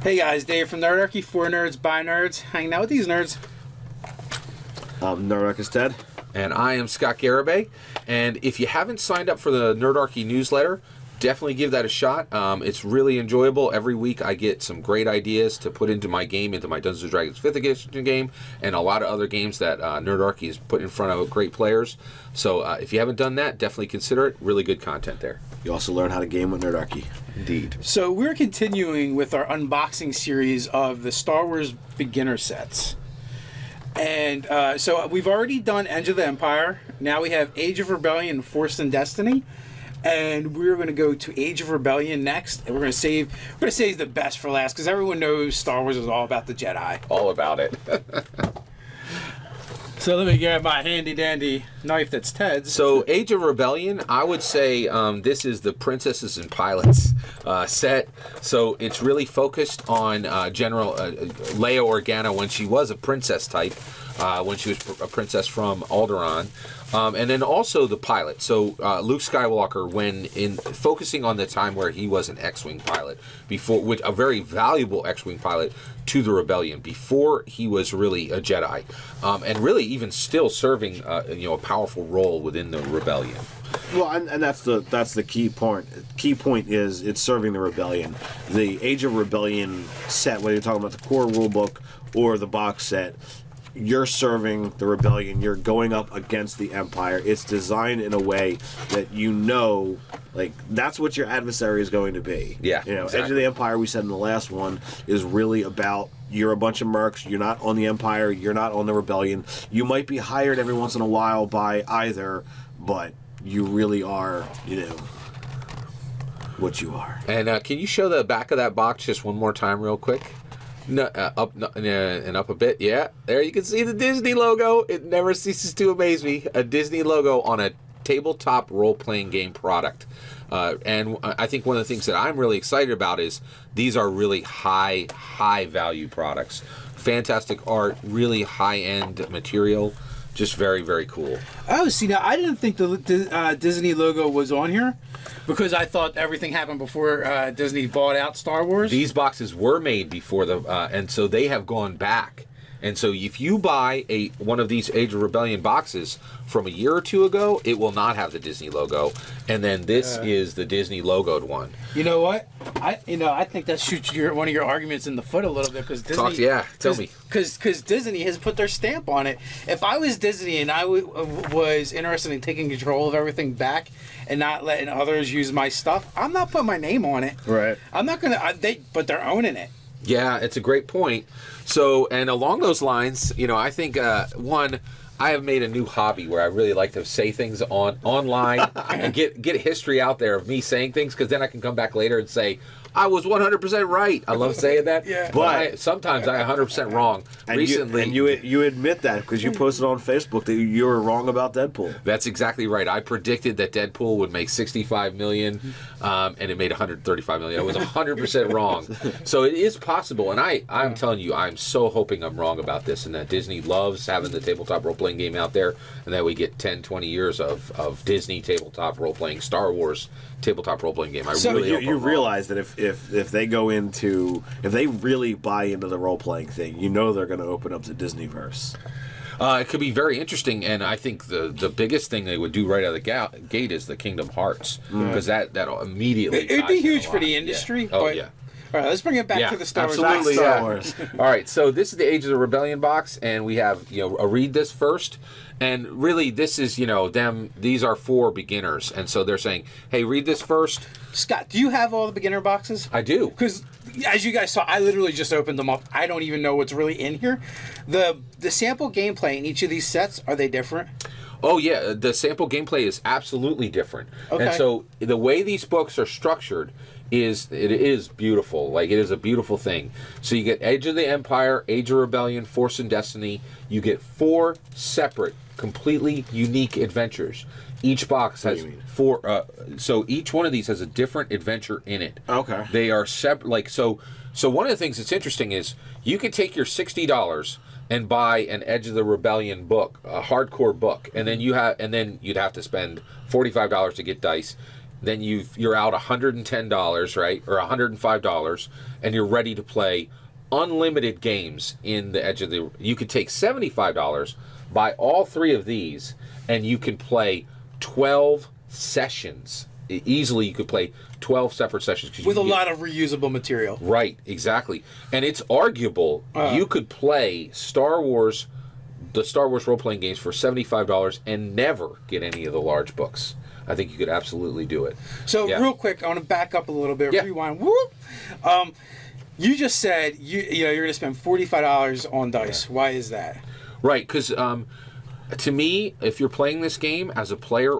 Hey guys, Dave from Nerdarchy, for nerds, by nerds, hanging out with these nerds. Nerdarchy's Ted. And I am Scott Garibay. And if you haven't signed up for the Nerdarchy newsletter, definitely give that a shot. It's really enjoyable. Every week I get some great ideas to put into my game, into my Dungeons & Dragons 5th edition game, and a lot of other games that Nerdarchy has put in front of great players. So if you haven't done that, definitely consider it. Really good content there. You also learn how to game with Nerdarchy. Indeed. So we're continuing with our unboxing series of the Star Wars beginner sets. And so we've already done Edge of the Empire. Now we have Age of Rebellion, Force and Destiny. And we're going to go to Age of Rebellion next, and we're going to save the best for last because everyone knows Star Wars is all about the Jedi. All about it. So let me grab my handy dandy knife that's Ted's. So Age of Rebellion, I would say this is the Princesses and Pilots set. So it's really focused on General Leia Organa when she was a princess type, when she was a princess from Alderaan. And then also the pilot. So Luke Skywalker, when focusing on the time where he was an X-wing pilot, with a very valuable X-wing pilot to the Rebellion before he was really a Jedi, and really even still serving a powerful role within the Rebellion. Well, and that's the key point. Key point is it's serving the Rebellion. The Age of Rebellion set, whether you're talking about the core rulebook or the box set, you're serving the Rebellion. You're going up against the Empire. It's designed in a way that that's what your adversary is going to be. Yeah, exactly. Edge of the Empire, we said in the last one, is really about you're a bunch of mercs. You're not on the Empire. You're not on the Rebellion. You might be hired every once in a while by either, but you really are, what you are. And can you show the back of that box just one more time real quick? No, up a bit. Yeah, there you can see the Disney logo. It never ceases to amaze me. A Disney logo on a tabletop role-playing game product. And I think one of the things that I'm really excited about is these are really high value products. Fantastic art, really high-end material. Just very, very cool. Oh, see, now I didn't think the Disney logo was on here because I thought everything happened before Disney bought out Star Wars. These boxes were made before and so they have gone back. And so if you buy one of these Age of Rebellion boxes from a year or two ago, it will not have the Disney logo. And then this is the Disney logoed one. You know what? I think that shoots one of your arguments in the foot a little bit because Disney. Tell me. Because Disney has put their stamp on it. If I was Disney and I was interested in taking control of everything back and not letting others use my stuff, I'm not putting my name on it. Right. I'm not gonna. But they're owning it. Yeah, it's a great point. So, and along those lines, I think I have made a new hobby where I really like to say things online and get history out there of me saying things because then I can come back later and say, I was 100% right. I love saying that. Yeah. But sometimes I'm 100% wrong. And Recently, you admit that because you posted on Facebook that you were wrong about Deadpool. That's exactly right. I predicted that Deadpool would make $65 million, and it made $135 million. I was 100% wrong. So it is possible, and I'm telling you, I'm so hoping I'm wrong about this, and that Disney loves having the tabletop role-playing game out there, and that we get 10, 20 years of Disney tabletop role-playing, Star Wars tabletop role-playing game. So you realize that if they go into, if they really buy into the role-playing thing, they're going to open up the Disneyverse. It could be very interesting, and I think the biggest thing they would do right out of the gate is the Kingdom Hearts, because that'll immediately It'd be huge for the industry. Yeah. Oh, yeah. All right, let's bring it back to the Star Wars. Absolutely, Star Wars. All right, so this is the Age of the Rebellion box, and we have a read this first, and really this is these are for beginners, and so they're saying, hey, read this first. Scott, do you have all the beginner boxes? I do, because as you guys saw, I literally just opened them up. I don't even know what's really in here. The sample gameplay in each of these sets, are they different? Oh yeah, the sample gameplay is absolutely different, and so the way these books are structured is beautiful. Like, it is a beautiful thing. So you get Age of the Empire, Age of Rebellion, Force and Destiny. You get 4 separate, completely unique adventures. Each box has 4. So each one of these has a different adventure in it. Okay. They are separate. Like, so one of the things that's interesting is you can take your $60 and buy an Edge of the Rebellion book, a hardcore book, and then you'd have to spend $45 to get dice. then you're out $110, right, or $105, and you're ready to play unlimited games in the Edge of the. You could take $75, buy all 3 of these, and you can play 12 sessions. Easily, you could play 12 separate sessions with a lot of reusable material. Right, exactly, and it's arguable you could play the Star Wars role-playing games for $75 and never get any of the large books. I think you could absolutely do it. So real quick, I want to back up a little bit. Yeah. Rewind. Whoop. You just said you're going to spend $45 on dice. Why is that? Right, because to me, if you're playing this game as a player,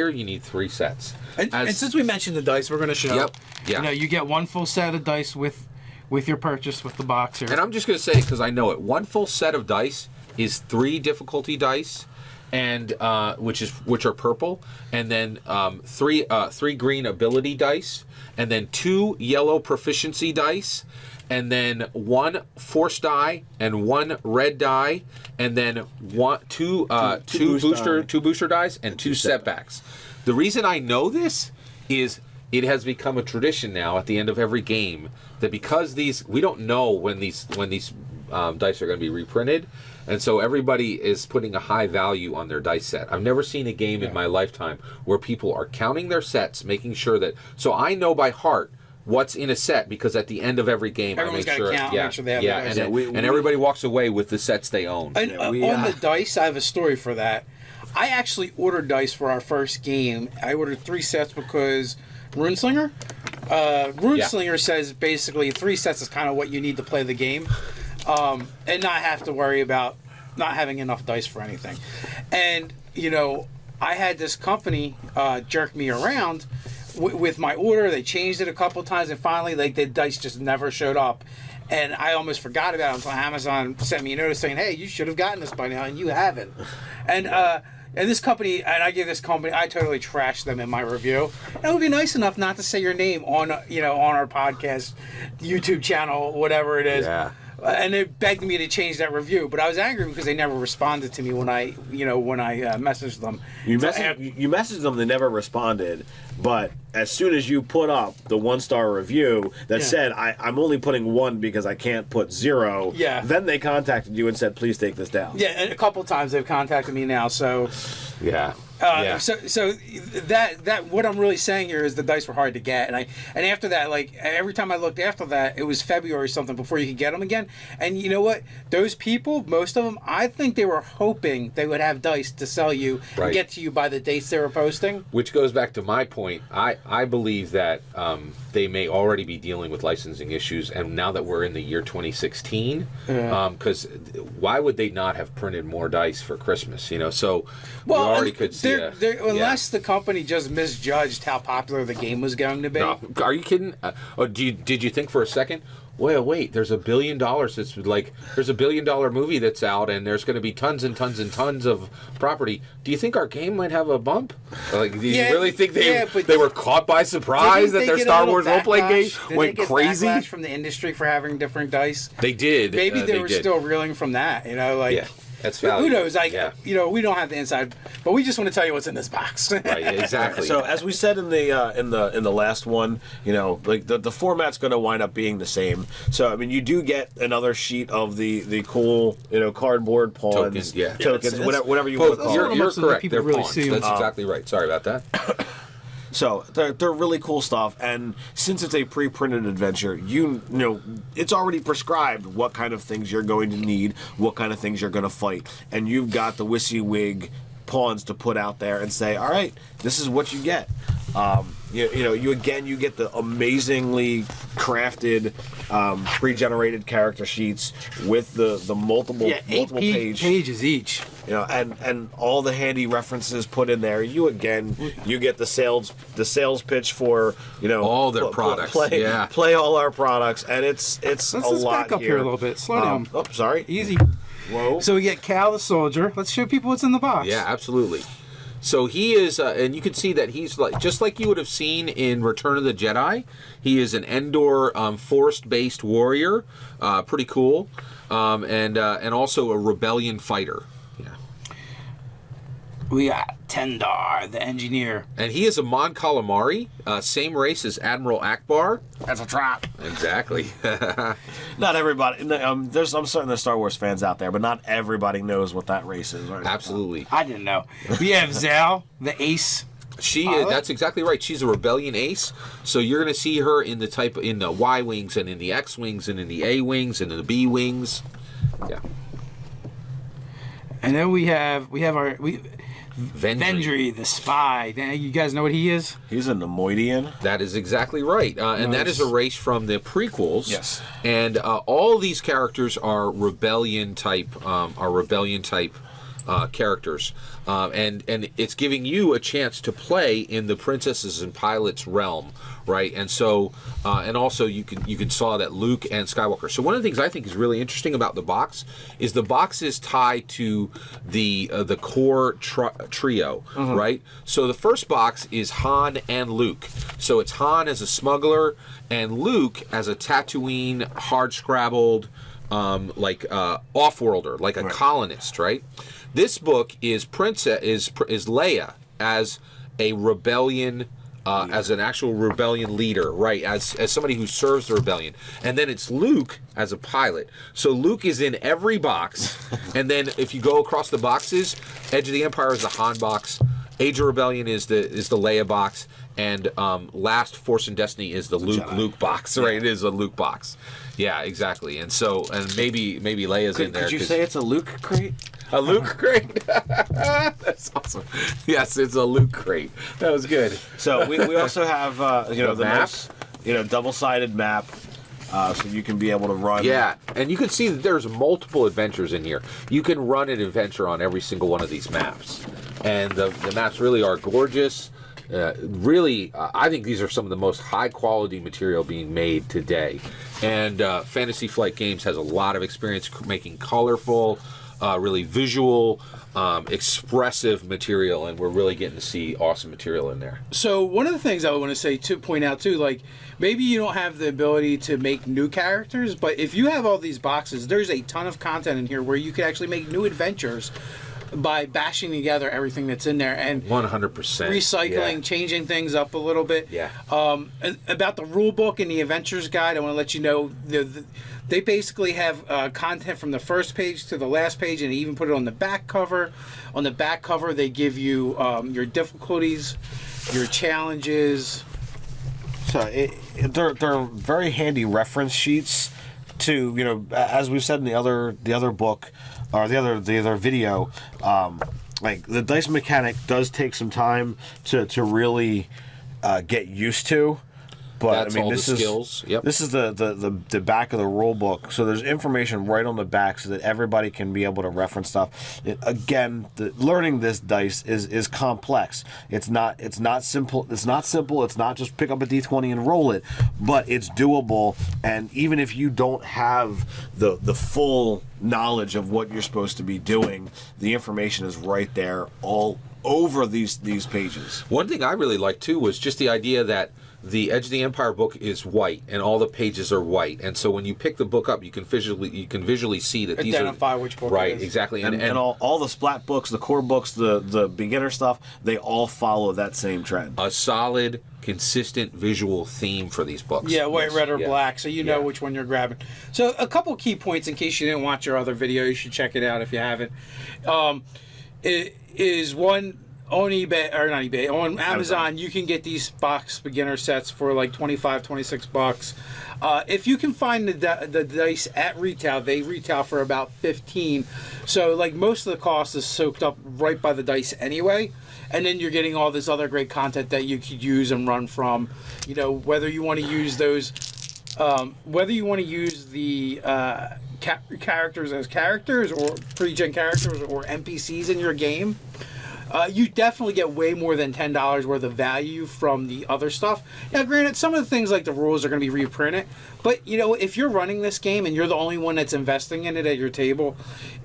you need 3 sets. And since we mentioned the dice, we're going to show. Yep. Yeah. You get 1 full set of dice with your purchase with the box here. And I'm just going to say, because I know it, 1 full set of dice is 3 difficulty dice, and which are purple, and then 3 green ability dice, and then 2 yellow proficiency dice, and then 1 force die and 1 red die, and then two booster dice and 2 setbacks. The reason I know this is it has become a tradition now at the end of every game that because we don't know when these dice are going to be reprinted, and so everybody is putting a high value on their dice set. I've never seen a game in my lifetime where people are counting their sets, making sure that. So I know by heart what's in a set because at the end of every game Everyone's I make sure. Count, make sure they have yeah, the and everybody walks away with the sets they own. And on the dice, I have a story for that. I actually ordered dice for our first game. I ordered 3 sets because Runeslinger says basically 3 sets is kind of what you need to play the game, and not have to worry about not having enough dice for anything. And I had this company jerk me around with my order. They changed it a couple times, and finally, the dice just never showed up. And I almost forgot about it until Amazon sent me a notice saying, "Hey, you should have gotten this by now, and you haven't." And this company, and I give this company, I totally trashed them in my review. And it would be nice enough not to say your name on our podcast, YouTube channel, whatever it is. Yeah. And they begged me to change that review, but I was angry because they never responded to me when I messaged them. You messaged them, they never responded. But as soon as you put up the 1-star review that said, I'm only putting 1 because I can't put 0, then they contacted you and said, please take this down. Yeah, and a couple times they've contacted me now, so... Yeah. So that what I'm really saying here is the dice were hard to get, and after that, every time I looked after that, it was February or something before you could get them again. And you know what? Those people, most of them, I think they were hoping they would have dice to sell you and get to you by the dates they were posting. Which goes back to my point. I believe that they may already be dealing with licensing issues, and now that we're in the year 2016, because why would they not have printed more dice for Christmas? So we already could see. Unless the company just misjudged how popular the game was going to be. No, are you kidding? Did you think for a second? Well, wait. There's $1 billion. There's $1 billion movie that's out, and there's going to be tons and tons and tons of property. Do you think our game might have a bump? Do you really think they were caught by surprise that their Star Wars role-playing game went crazy? Backlash from the industry for having different dice. They did. Maybe they were still reeling from that. Yeah. That's value. Who knows? We don't have the inside, but we just want to tell you what's in this box. Right, exactly. So as we said in the last one, the format's going to wind up being the same. So I mean, you do get another sheet of the cool cardboard pawns, tokens, whatever you want to call them. You're correct. They're really pawns. That's exactly right. Sorry about that. So they're really cool stuff, and since it's a pre-printed adventure, it's already prescribed what kind of things you're going to need, what kind of things you're going to fight, and you've got the WYSIWYG pawns to put out there and say, all right, this is what you get. You get the amazingly crafted, pre-generated character sheets with the multiple pages each. And all the handy references put in there. You get the sales pitch for all their products. Play all our products, and it's let's a lot back up here a little bit. Slow down. Oh, sorry. Easy. Whoa. So we get Cal the soldier. Let's show people what's in the box. Yeah, absolutely. So he is, and you can see that he's just like you would have seen in Return of the Jedi. He is an Endor forest-based warrior, pretty cool, and also a rebellion fighter. Yeah. We got Tendar, the engineer. And he is a Mon Calamari, same race as Admiral Akbar. That's a trap. Exactly. Not everybody. I'm certain there's Star Wars fans out there, but not everybody knows what that race is. Right? Absolutely. I didn't know. We have Zal, the ace. That's exactly right. She's a rebellion ace. So you're going to see her in the Y wings and in the X wings and in the A wings and in the B wings. Yeah. And then we have Vendry, the spy. You guys know what he is? He's a Nemoidian. That is exactly right. And that is a race from the prequels. Yes. And all these characters are rebellion type characters. And it's giving you a chance to play in the princesses and pilots realm, right? And so, and also you can saw that Luke and Skywalker. So one of the things I think is really interesting about the box is the box is tied to the core trio, right? So the first box is Han and Luke. So it's Han as a smuggler and Luke as a Tatooine hard-scrabbled, off-worlder, like a colonist, right? This book is Leia as a rebellion, as an actual rebellion leader, right? As somebody who serves the rebellion, and then it's Luke as a pilot. So Luke is in every box, and then if you go across the boxes, Edge of the Empire is the Han box, Age of Rebellion is the Leia box, and Last Force and Destiny is the Luke box, right? It is a Luke box. Yeah, exactly. And so, and maybe Leia's in there. Could you say it's a Luke crate? A Luke crate? That's awesome. Yes, it's a Luke crate. That was good. So we also have the map, double-sided map, so you can be able to run. Yeah, and you can see that there's multiple adventures in here. You can run an adventure on every single one of these maps, and the maps really are gorgeous. I think these are some of the most high-quality material being made today. And Fantasy Flight Games has a lot of experience making colorful, really visual, expressive material, and we're really getting to see awesome material in there. So one of the things I would want to say to point out too, like maybe you don't have the ability to make new characters, but if you have all these boxes, there's a ton of content in here where you can actually make new adventures by bashing together everything that's in there and 100% recycling, changing things up a little bit. Yeah. About the rule book and the adventures guide, I want to let you know they basically have content from the first page to the last page, and they even put it on the back cover. On the back cover, they give you your difficulties, your challenges. So they're very handy reference sheets to, as we've said in the other book or the other video, like the dice mechanic does take some time to really get used to. But That's I mean, all this the is skills. Yep. This is the back of the rule book. So there's information right on the back so that everybody can be able to reference stuff. Again, learning this dice is complex. It's not simple. It's not simple. It's not just pick up a D20 and roll it, but it's doable. And even if you don't have the full knowledge of what you're supposed to be doing, the information is right there all over these pages. One thing I really liked too was just the idea that the Edge of the Empire book is white, and all the pages are white, and so when you pick the book up, you can visually see that these identify which book right, it is. exactly, And all the splat books, the core books, the beginner stuff, they all follow that same trend. a solid, consistent visual theme for these books. Yeah, white, red, or Yeah. black, so you know Yeah. which one you're grabbing. So a couple key points in case you didn't watch our other video, you should check it out if you haven't. It is one on eBay, or not eBay, on Amazon, you can get these box beginner sets for like $25, $26. If you can find the dice at retail, they retail for about $15. So like most of the cost is soaked up right by the dice anyway. And then you're getting all this other great content that you could use and run from. Whether you want to use those, whether you want to use the characters as characters or pre-gen characters or NPCs in your game. You definitely get way more than $10 worth of value from the other stuff. Now, granted, some of the things like the rules are going to be reprinted, but if you're running this game and you're the only one that's investing in it at your table,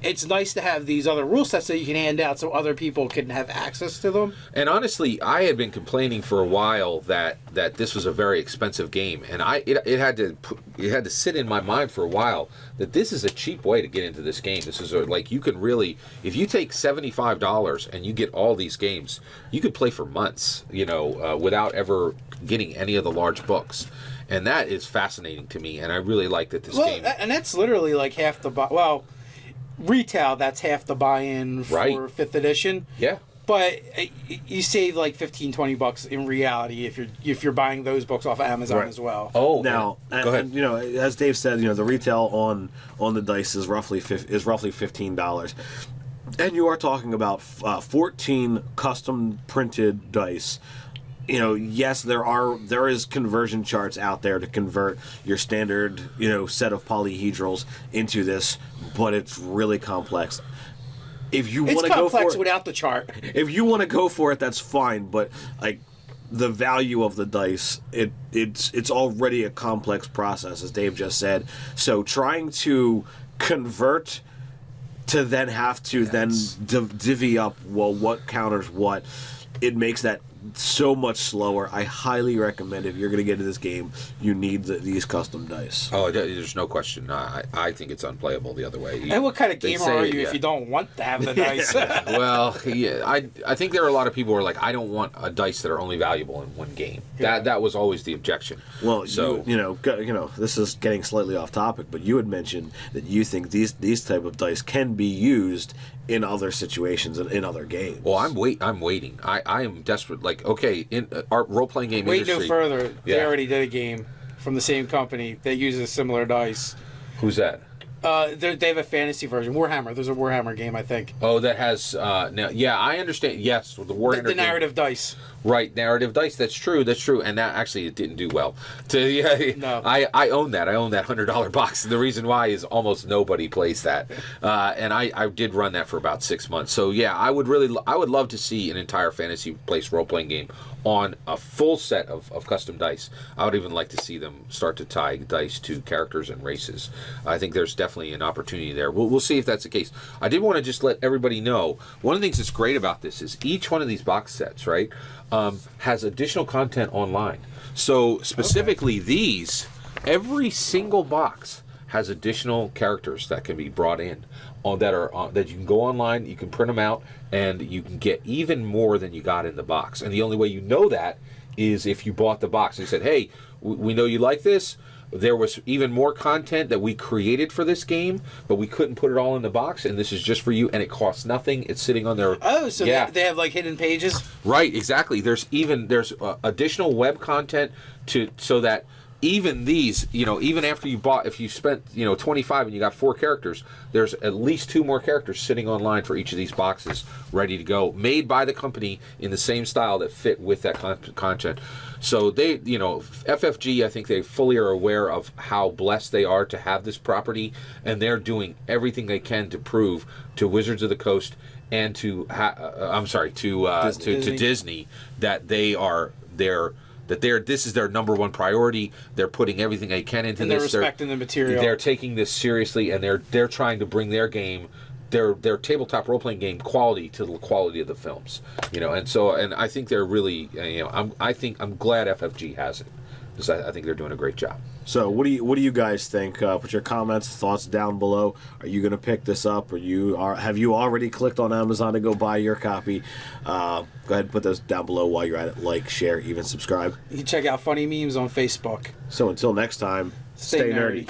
it's nice to have these other rule sets that you can hand out so other people can have access to them. And honestly, I had been complaining for a while that this was a very expensive game, and it had to it had to sit in my mind for a while that this is a cheap way to get into this game. This is like, you can really, if you take $75 and you get all these games, you could play for months, without ever getting any of the large books. And that is fascinating to me, and I really like that this game. And that's literally like half the retail. That's half the buy-in for Right. 5th edition. Yeah. But you save like $15-20 in reality if you're buying those books off of Amazon Right. as well. Oh, Now, go ahead. and, as Dave said, the retail on the dice is roughly $15, and you are talking about 14 custom printed dice. Yes, there is conversion charts out there to convert your standard set of polyhedrals into this, but it's really complex. If you want to go for complex it, without the chart. if you want to go for it, that's fine. But like the value of the dice, it's already a complex process, as Dave just said. So trying to convert to then have to then divvy up what counters what, it makes that so much slower. I highly recommend, if you're going to get into this game, you need these custom dice. Oh, there's no question. I think it's unplayable the other way. And what kind of They gamer say are it, you yeah. if you don't want to have the dice? Well, yeah, I think there are a lot of people who are like, I don't want dice that are only valuable in one game. Yeah. That was always the objection. Well, so this is getting slightly off topic, but you had mentioned that you think these type of dice can be used in other situations and in other games. well, I'm waiting. I am desperate. Like, okay, in our role playing game Wait industry. no further. They Yeah. already did a game from the same company that uses similar dice. Who's that? They have a fantasy version. Warhammer. There's a Warhammer game, I think. Oh, that has now. Yeah, I understand. Yes, the Warhammer. The narrative dice. Right, narrative dice. That's true. And that actually, it didn't do well. No. I own that. I own that $100 box. The reason why is almost nobody plays that, and I did run that for about 6 months. So yeah, I would love to see an entire fantasy place role playing game on a full set of custom dice. I would even like to see them start to tie dice to characters and races. I think there's definitely an opportunity there. We'll see if that's the case. I did want to just let everybody know, one of the things that's great about this is each one of these box sets, right, has additional content online. So specifically these, every single box has additional characters that can be brought in that you can go online, you can print them out, and you can get even more than you got in the box. And the only way you know that is if you bought the box. They said, hey, we know you like this. There was even more content that we created for this game, but we couldn't put it all in the box, and this is just for you, and it costs nothing. It's sitting on their... Oh, so they have like hidden pages? Right, exactly. There's additional web content so that even these, even after if you spent, 25 and you got 4 characters, there's at least 2 more characters sitting online for each of these boxes, ready to go, made by the company in the same style that fit with that content. So they, FFG, I think they fully are aware of how blessed they are to have this property, and they're doing everything they can to prove to Wizards of the Coast and to Disney that this is their number one priority. They're putting everything they can into And this. they're respecting the material. They're taking this seriously, and they're trying to bring their game, their tabletop role playing game quality to the quality of the films. And I think they're really, I'm glad FFG has it, because I think they're doing a great job. So what do you guys think? Put your comments, thoughts down below. Are you going to pick this up, or have you already clicked on Amazon to go buy your copy? Go ahead and put those down below while you're at it. Like, share, even subscribe. You can check out funny memes on Facebook. So until next time, stay nerdy.